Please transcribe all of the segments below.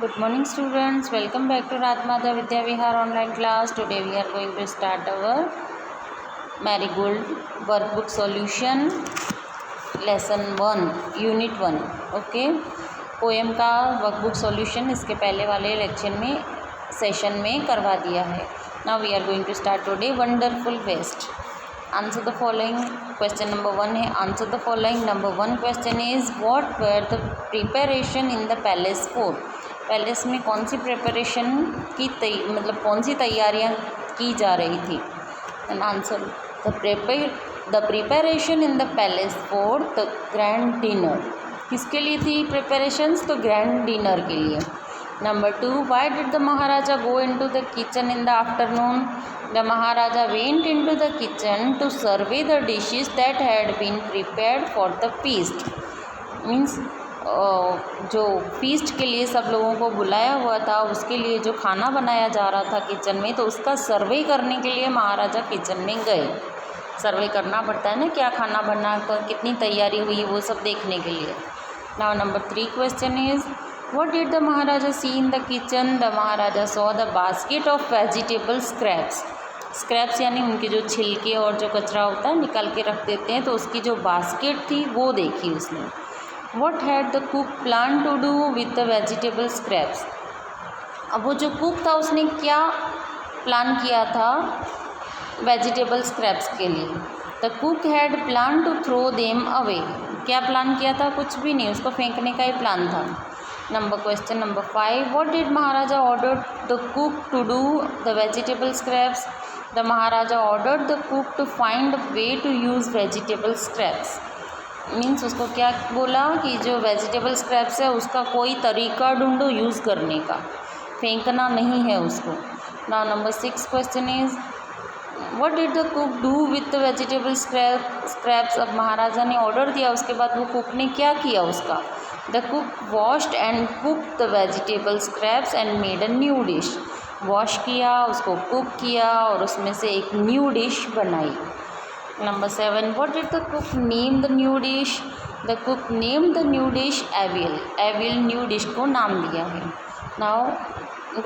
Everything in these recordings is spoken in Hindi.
Good morning students, welcome back to Ratmada Vidya Vihar online class. Today we are going to start our Marigold workbook solution lesson 1 unit 1. Okay, poem का वर्कबुक सॉल्यूशन इसके पहले वाले लेक्चर में सेशन में करवा दिया है. Now we are going to start today wonderful waste. Answer the following. Question number 1 है answer the following. Number 1 question is what were the preparation in the palace fort. Palace में कौन सी प्रिपरेशन की मतलब कौन सी तैयारियां की जा रही थी. And answer the preparation in the palace for the grand dinner. किसके लिए थी प्रिपरेशंस? तो ग्रैंड डिनर के लिए. Number 2 why did the maharaja go into the kitchen in the afternoon. The maharaja went into the kitchen to survey the dishes that had been prepared for the feast. Means जो फीस्ट के लिए सब लोगों को बुलाया हुआ था उसके लिए जो खाना बनाया जा रहा था किचन में, तो उसका सर्वे करने के लिए महाराजा किचन में गए. सर्वे करना पड़ता है ना, क्या खाना बना, कितनी तैयारी हुई, वो सब देखने के लिए. Now number 3 question is what did the maharaja see in the kitchen. The maharaja saw the basket of vegetable scraps. Scraps यानी उनके जो छिलके और जो कचरा होता है निकाल के रख देते हैं, तो उसकी जो बास्केट थी वो देखी उसने. What had the cook planned to do with the vegetable scraps. अब वो जो कुक था उसने क्या प्लान किया था वेजिटेबल स्क्रैप्स के लिए. The cook had plan to throw them away. क्या प्लान किया था? कुछ भी नहीं, उसको फेंकने का ही प्लान था. Question number 5 what did maharaja order the cook to do the vegetable scraps. The maharaja order the cook to find way to use vegetable scraps. Means उसको क्या बोला कि जो वेजिटेबल स्क्रैप्स है उसका कोई तरीका ढूंढो यूज़ करने का, फेंकना नहीं है उसको. Now number 6 question is what did the cook do with the vegetable scraps. अब महाराजा ने ऑर्डर दिया, उसके बाद वो कुक ने क्या किया उसका. The cook washed and cook the vegetable scraps and made a new dish. Wash किया, उसको कुक किया और उसमें से एक न्यू डिश बनाई. Number 7 what did the cook name the new dish. The cook named the new dish Avial. Avial new dish को नाम दिया है. Now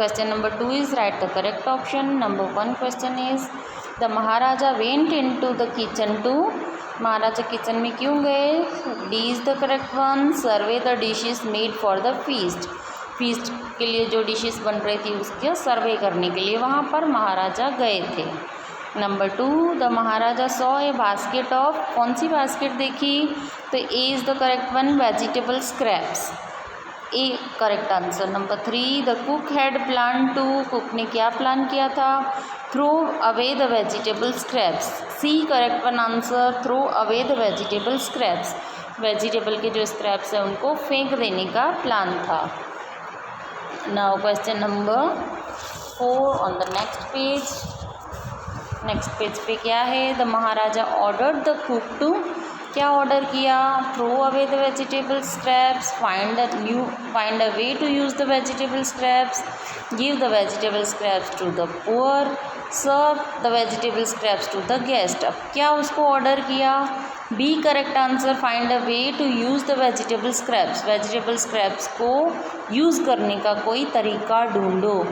question number 2 is write the correct option. Number 1 question is the Maharaja went into the kitchen to. Maharaja kitchen में क्यों गए? D is the correct one. Survey the dishes made for the feast. Feast के लिए जो डिशेस बन रही थी उसका सर्वे करने के लिए वहाँ पर महाराजा गए थे. Number 2 the maharaja saw a basket of. कौन सी बास्केट देखी? तो A is the correct one, vegetable scraps. A correct answer. Number 3 the cook had plan to. Cook ने क्या प्लान किया था? Throw away the vegetable scraps. C correct one answer, throw away the vegetable scraps. Vegetable के जो स्क्रैप्स हैं उनको फेंक देने का प्लान था. Now question number 4 on the next page. Next page पे क्या है? The maharaja order the cook to. क्या ऑर्डर किया? Throw away the vegetable scraps, find a way to use the vegetable scraps, give the vegetable scraps to the poor, serve the vegetable scraps to the guest. अब क्या उसको ऑर्डर किया? B correct answer, find a way to use the vegetable scraps. Vegetable scraps को यूज़ करने का कोई तरीका ढूंढो.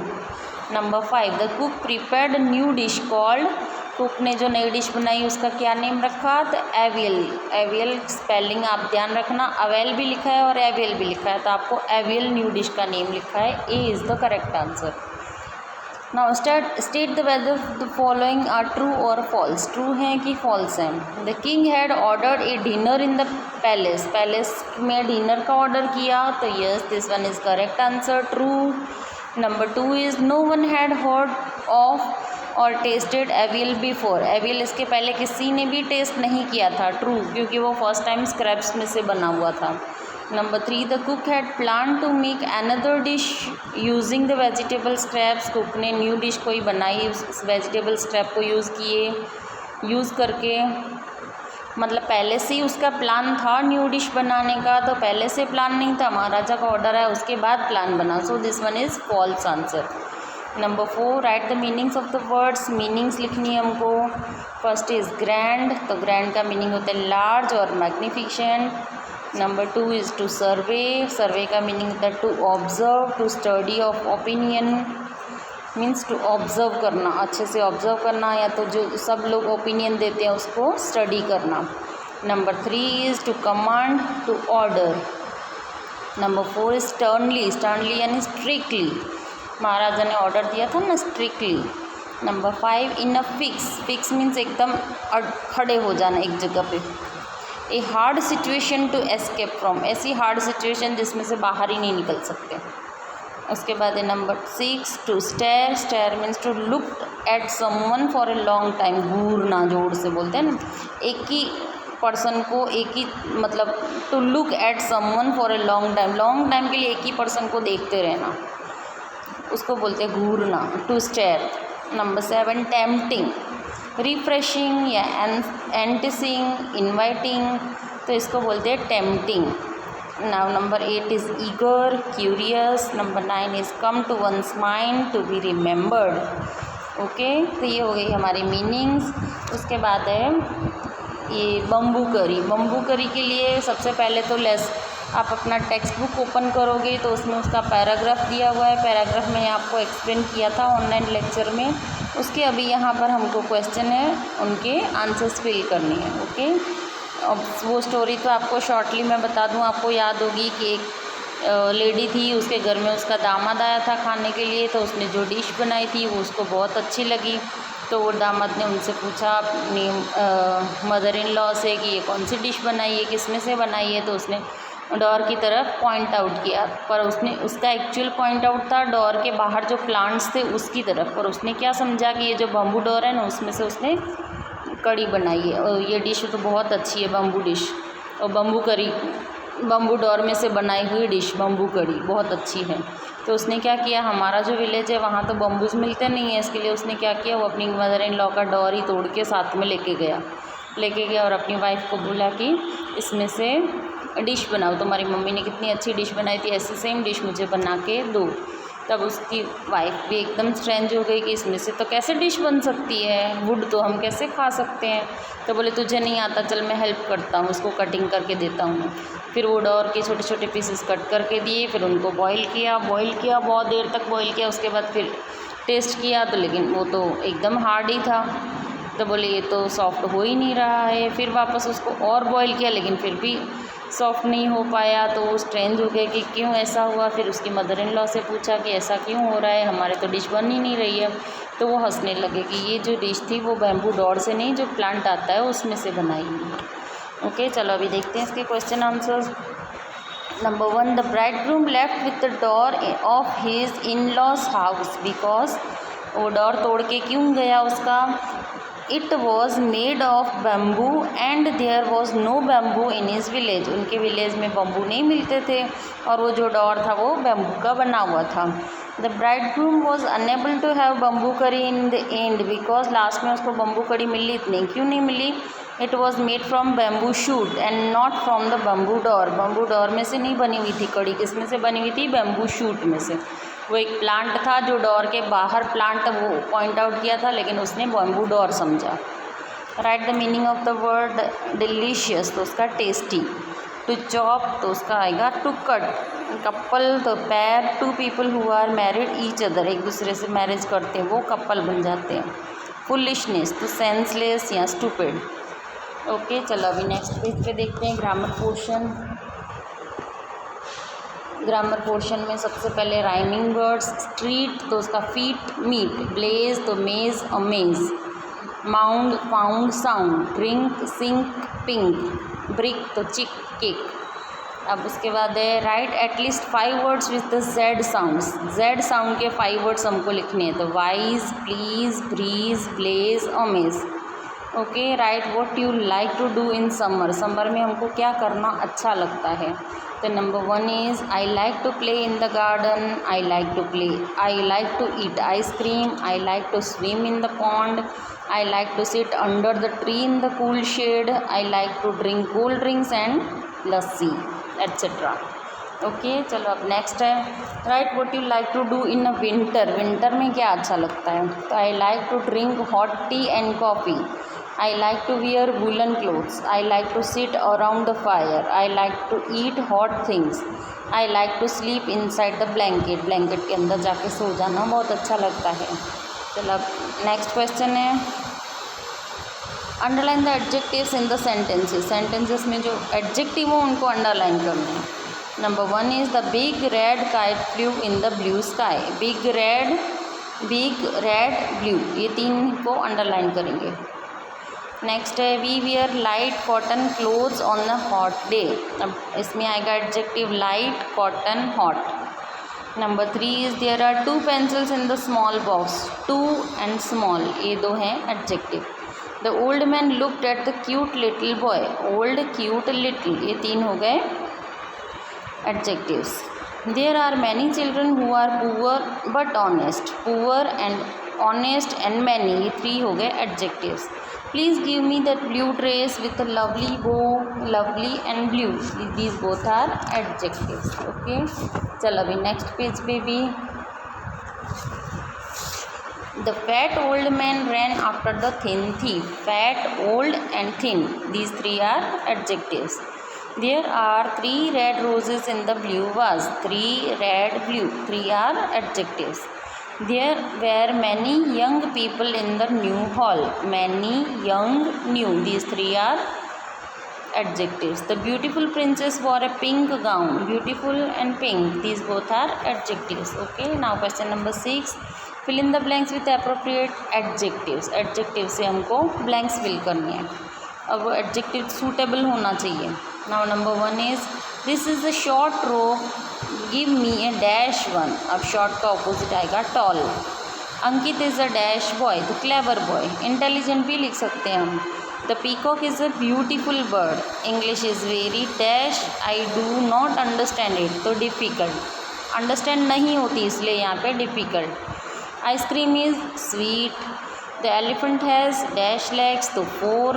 Number 5 the cook prepared new dish called. Cook ने जो नई डिश बनाई उसका क्या नेम रखा? तो एवियल. एवियल स्पेलिंग आप ध्यान रखना, अवेल भी लिखा है और एवियल भी लिखा है, तो आपको एवियल न्यू डिश का नेम लिखा है. A is the correct answer. Now state the whether the following are true और फॉल्स. ट्रू हैं कि फॉल्स हैं. The king had ordered a dinner in the palace. Palace में डिनर का ऑर्डर किया, तो yes this one is correct answer, true. Number 2 is no one had heard of और टेस्टेड एवियल बिफोर. एवियल इसके पहले किसी ने भी टेस्ट नहीं किया था, ट्रू, क्योंकि वो फर्स्ट टाइम स्क्रैप्स में से बना हुआ था. Number 3 the cook had plan to make another dish using the vegetable scraps. Cook ने न्यू डिश कोई बनाई उस वेजिटेबल स्क्रैप को यूज़ करके. मतलब पहले से ही उसका प्लान था न्यू डिश बनाने का, तो पहले से प्लान नहीं था, महाराजा का ऑर्डर है उसके बाद प्लान बना. So this one is false answer. Number 4 write the meanings of the words. Meanings लिखनी है हमको. First is grand. तो ग्रैंड का मीनिंग होता है लार्ज और magnificent. Number 2 is to survey, survey का मीनिंग होता है to observe, to study of opinion, means to observe करना, अच्छे से ऑब्जर्व करना, या तो जो सब लोग ओपिनियन देते हैं उसको स्टडी करना। Number 3 is to command, to order. Number 4 is sternly, sternly यानी स्ट्रिक्टली, महाराजा ने ऑर्डर दिया था ना, strictly. Number 5 in a fix, fix means एकदम खड़े हो जाना एक जगह पे। A hard situation to escape from, ऐसी हार्ड सिचुएशन जिसमें से बाहर ही नहीं निकल सकते। उसके बाद है number 6 to stare, stare means to look at someone for a long time, घूरना जोर से बोलते हैं ना, एक ही पर्सन को, एक ही मतलब to look at someone for a long time के लिए एक ही पर्सन को देखते रहना, उसको बोलते हैं घूरना, to stare. Number 7 tempting, refreshing या एंटिसिंग, इनवाइटिंग, तो इसको बोलते हैं tempting. Now number 8 is eager, curious. Number 9 is come to one's mind, to be remembered. Okay, तो ये हो गई हमारी मीनिंग्स। उसके बाद है ये बम्बू करी। बम्बू करी के लिए सबसे पहले तो आप अपना टेक्स्ट बुक ओपन करोगे तो उसमें उसका पैराग्राफ दिया हुआ है, पैराग्राफ में आपको एक्सप्लेन किया था ऑनलाइन लेक्चर में, उसके अभी यहाँ पर हमको क्वेश्चन है, उनके आंसर्स फिल करने हैं। ओके, अब वो स्टोरी तो आपको शॉर्टली मैं बता दूँ, आपको याद होगी कि एक लेडी थी, उसके घर में उसका दामाद आया था खाने के लिए, तो उसने जो डिश बनाई थी वो उसको बहुत अच्छी लगी, तो वो दामाद ने उनसे पूछा अपनी मदर इन लॉ से कि ये कौन सी डिश बनाई है, किस में से बनाई है, तो उसने डोर की तरफ पॉइंट आउट किया, पर उसका एक्चुअल पॉइंट आउट था डोर के बाहर जो प्लांट्स थे उसकी तरफ, पर उसने क्या समझा कि ये जो बम्बू डोर है ना उसमें से उसने कड़ी बनाई है, और ये डिश तो बहुत अच्छी है, बम्बू डिश, और बम्बू करी, बम्बू डोर में से बनाई हुई डिश बम्बू कड़ी बहुत अच्छी है। तो उसने क्या किया, हमारा जो विलेज है वहाँ तो बम्बूज मिलते नहीं है, इसके लिए उसने क्या किया, वो अपनी मदर इन लॉ का डोर ही तोड़ के साथ में लेके गया और अपनी वाइफ को बोला कि इसमें से डिश बनाओ, तुम्हारी मम्मी ने कितनी अच्छी डिश बनाई थी, ऐसी सेम डिश मुझे बना के दो। तब उसकी वाइफ भी एकदम स्ट्रेंज हो गई कि इसमें से तो कैसे डिश बन सकती है, वुड तो हम कैसे खा सकते हैं। तो बोले तुझे नहीं आता, चल मैं हेल्प करता हूँ, उसको कटिंग करके देता हूँ। फिर वो डोर के छोटे छोटे पीसेस कट करके दिए, फिर उनको बॉईल किया बहुत देर तक बॉईल किया। उसके बाद फिर टेस्ट किया तो लेकिन वो तो एकदम हार्ड ही था, तो बोले ये तो सॉफ्ट हो ही नहीं रहा है। फिर वापस उसको और बॉईल किया, लेकिन फिर भी सॉफ्ट नहीं हो पाया, तो वो स्ट्रेंज हो गए कि क्यों ऐसा हुआ। फिर उसकी मदर इन लॉ से पूछा कि ऐसा क्यों हो रहा है, हमारे तो डिश बन ही नहीं रही है। तो वो हंसने लगे कि ये जो डिश थी वो बैम्बू डोर से नहीं, जो प्लांट आता है उसमें से बनाई है। ओके, चलो अभी देखते हैं इसके question answers. Number 1, the bridegroom left with the door of his in laws house because, वो डोर तोड़ के क्यों गया उसका, it was made of bamboo and there was no bamboo in his village, उनके विलेज में बम्बू नहीं मिलते थे और वो जो डोर था वो बम्बू का बना हुआ था। The bridegroom was unable to have bamboo curry in the end because, last में उसको बम्बू कड़ी मिली नहीं, क्यों नहीं मिली, it was made from bamboo shoot and not from the bamboo door, bamboo door में से नहीं बनी हुई थी कड़ी, किस में से बनी हुई थी, बैम्बू शूट में से। वो एक प्लांट था जो डोर के बाहर प्लांट वो पॉइंट आउट किया था, लेकिन उसने बैम्बू डोर समझा। Right the meaning of the word delicious, तो उसका टेस्टी। टू चॉप, तो उसका आएगा टू कट। कपल, तो pair. Two people who are married each other, एक दूसरे से मैरिज करते हैं वो कपल बन जाते हैं। फुलिशनेस, तो सेंसलेस या स्टूपिड। ओके, चलो अभी नेक्स्ट पेज पे देखते हैं ग्रामर पोर्शन। ग्रामर पोर्शन में सबसे पहले राइमिंग वर्ड्स। स्ट्रीट, तो उसका फीट, मीट। ब्लेज, तो maze, amaze. Mound, pound, sound. Drink, sink, pink. Brick, तो चिक, केक। अब उसके बाद है write at least 5 words with the Z sounds, Z sound के 5 वर्ड्स हमको लिखने हैं, तो wise, please, breeze, blaze, amaze. Okay, write what you like to do in summer, summer में हमको क्या करना अच्छा लगता है। तो number 1 is I like to play in the garden, I like to eat ice cream, I like to swim in the pond, I like to sit under the tree in the cool shade, I like to drink cold drinks and lassi etcetera. Okay, चलो अब नेक्स्ट है write what you like to do in a winter, winter में क्या अच्छा लगता है, तो I like to drink hot tea and coffee, I like to wear woolen clothes. I like to sit around the fire. I like to eat hot things. I like to sleep inside the blanket. Blanket के अंदर जाके सो जाना बहुत अच्छा लगता है। चलो अब नेक्स्ट क्वेश्चन है, underline the adjectives in the sentences. Sentences में जो एडजेक्टिव हो उनको अंडरलाइन करना है। Number 1 is the big red kite flew in the blue sky. Big red blue, ये तीन को अंडरलाइन करेंगे। नेक्स्ट है we wear light cotton clothes on a hot day. अब इसमें आएगा adjective light, cotton, hot. Number 3 is there are 2 pencils in the small box. 2 and small, ये दो हैं adjective. The old man looked at the cute little boy. Old, cute, little, ये तीन हो गए adjectives. There are many children who are poor but honest. Poor and honest and many, ये 3 हो गए adjectives. Please give me that blue dress with a lovely bow. Lovely and blue, these both are adjectives. Okay, चलो अभी नेक्स्ट पेज पे भी the fat old man ran after the thin thief. Fat, old and thin, these 3 are adjectives. There are 3 red roses in the blue vase. 3 red, blue, 3 are adjectives. There were many young people in the new hall. Many, young, new, these 3 are adjectives. The beautiful princess wore a pink gown. Beautiful and pink, these both are adjectives. Okay, now question number 6, fill in the blanks with appropriate adjectives. Adjectives से हमको blanks fill करनी है। अब वो adjective suitable होना चाहिए। Now number 1 is this is a short rope, give me a dash one। अब short का opposite आएगा tall। Ankit is a dash boy, तो clever boy। intelligent भी लिख सकते हैं हम। The peacock is a beautiful bird। English is very dash, I do not understand it, तो difficult। understand नहीं होती इसलिए यहाँ पे difficult। ice cream is sweet। The elephant has dash legs, तो 4।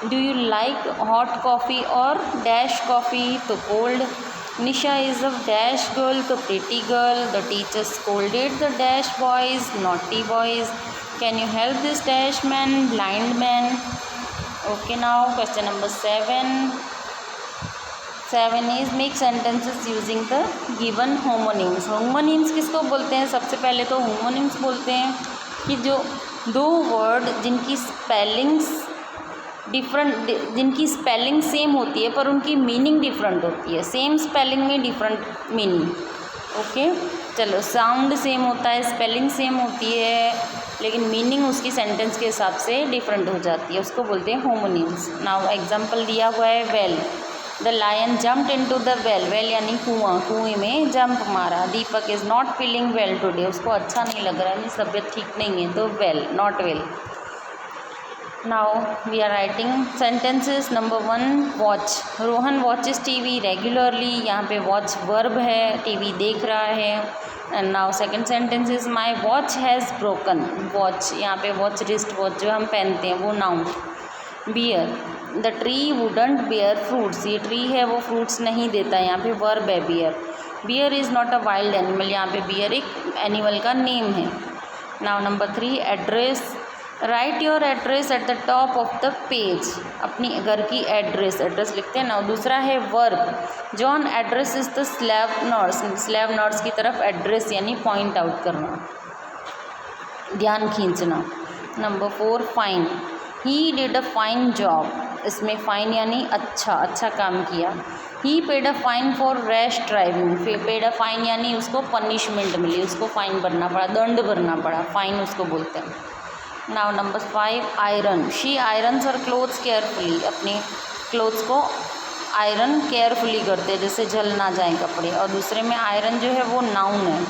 Do you like hot coffee or dash coffee, तो cold। Nisha is a dash girl, तो pretty girl। The teacher scolded the dash boys, naughty boys। Can you help this dash man, blind man। Okay, now question number 7 is make sentences using the given homonyms। homonyms किसको बोलते हैं? सबसे पहले तो homonyms बोलते हैं कि जो दो वर्ड जिनकी स्पेलिंग सेम होती है पर उनकी मीनिंग डिफरेंट होती है। सेम स्पेलिंग में डिफरेंट मीनिंग। ओके, चलो, साउंड सेम होता है, स्पेलिंग सेम होती है, लेकिन मीनिंग उसकी सेंटेंस के हिसाब से डिफरेंट हो जाती है, उसको बोलते हैं होमोनिम्स। नाउ एग्जांपल दिया हुआ है well. The lion jumped into the well. Well यानी कुआं, कुएं में जंप मारा। Deepak is not feeling well today. उसको अच्छा नहीं लग रहा है, तबीयत ठीक नहीं है, तो well, not well. Now we are writing sentences. Number 1 watch. Rohan watches TV regularly. यहाँ पे वॉच वर्ब है, टीवी देख रहा है। And now second sentence is my watch has broken. Watch, यहाँ पे वॉच, रिस्ट वॉच जो हम पहनते हैं, वो noun. Bear, the tree wouldn't bear fruits. ये ट्री है, वो फ्रूट्स नहीं देता है, यहाँ पे वर्ब है bear. Bear is not a wild animal. यहाँ पे बियर एक एनिमल का नेम है। Now number 3 address. Write your address at the top of the page. अपनी घर की एड्रेस लिखते हैं ना। दूसरा है verb. John address is the slab nurse. Slab nurse की तरफ एड्रेस यानी पॉइंट आउट करना, ध्यान खींचना। Number 4 fine. He did a fine job. इसमें फाइन यानी अच्छा काम किया। He paid a fine for rash driving. Paid a fine यानी उसको पनिशमेंट मिली, उसको फाइन भरना पड़ा, दंड भरना पड़ा, फाइन उसको बोलते हैं। Now number 5 iron. She irons her clothes carefully. अपने क्लोथ्स को आयरन केयरफुली करते हैं, जैसे जल ना जाए कपड़े। और दूसरे में आयरन जो है वो नाउन है।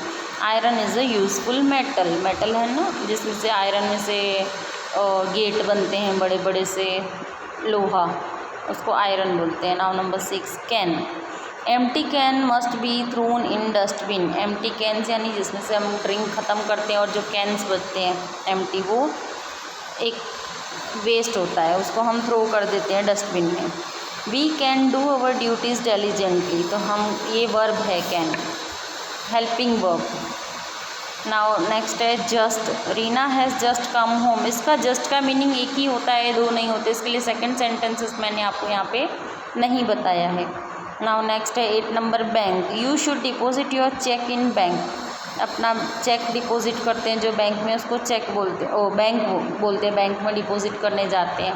Iron is a useful metal. Metal है ना, जिसमें से आयरन में से गेट बनते हैं, बड़े बड़े से लोहा, उसको आयरन बोलते हैं। Now number 6 can. Empty can must be thrown in dustbin. Empty cans यानी जिसमें से हम ड्रिंक ख़त्म करते हैं और जो कैन्स बचते हैं एम्प्टी, वो एक वेस्ट होता है, उसको हम थ्रो कर देते हैं डस्टबिन में। We can do our duties diligently. तो हम, ये वर्ब है can, helping verb. Now next है just, Reena has just come home. इसका जस्ट का मीनिंग एक ही होता है, दो नहीं होते, इसके लिए सेकंड सेंटेंसेस मैंने आपको यहाँ पे नहीं बताया है। नाउ नेक्स्ट है 8 number bank, you should deposit your cheque in bank. अपना चेक डिपॉजिट करते हैं जो बैंक में, उसको चेक बोलते हैं, बैंक बोलते हैं, बैंक में डिपॉजिट करने जाते हैं।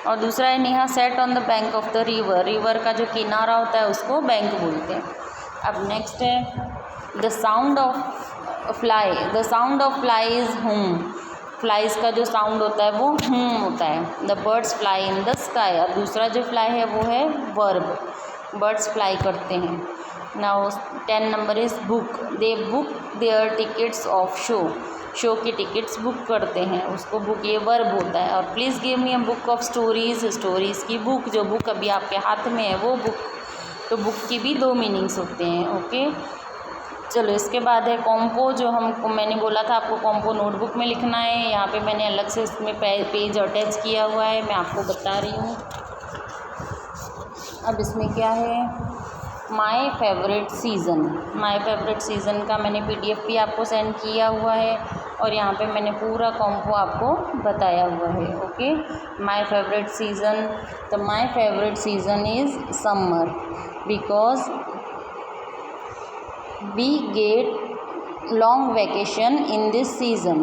और दूसरा है Neha set on the bank of the river, river का जो किनारा होता है उसको बैंक बोलते हैं। अब नेक्स्ट है the sound of fly, the sound of fly is हुम। फ्लाइज का जो साउंड होता है वो हुम होता है। The birds fly in the sky, और दूसरा जो फ्लाई है वो है वर्ब, बर्ड्स फ्लाई करते हैं। Now 10 number is book, they book their tickets of show, show की टिकट्स बुक करते हैं, उसको बुक ये वर्ब होता है। और please give me a book of stories, stories की बुक, जो बुक अभी आपके हाथ में है वो बुक। तो बुक की भी 2 मीनिंग्स होते हैं। ओके, चलो इसके बाद है कॉम्पो, जो हमको मैंने बोला था आपको कॉम्पो नोटबुक में लिखना है। यहाँ पे मैंने अलग से इसमें पेज अटैच किया हुआ है, मैं आपको बता रही हूँ। अब इसमें क्या है, my favourite season, my favourite season का मैंने PDF भी आपको सेंड किया हुआ है, और यहाँ पे मैंने पूरा कॉम्पो आपको बताया हुआ है। ओके, माय फेवरेट सीज़न, तो my favourite season is summer, because we get long vacation in this season।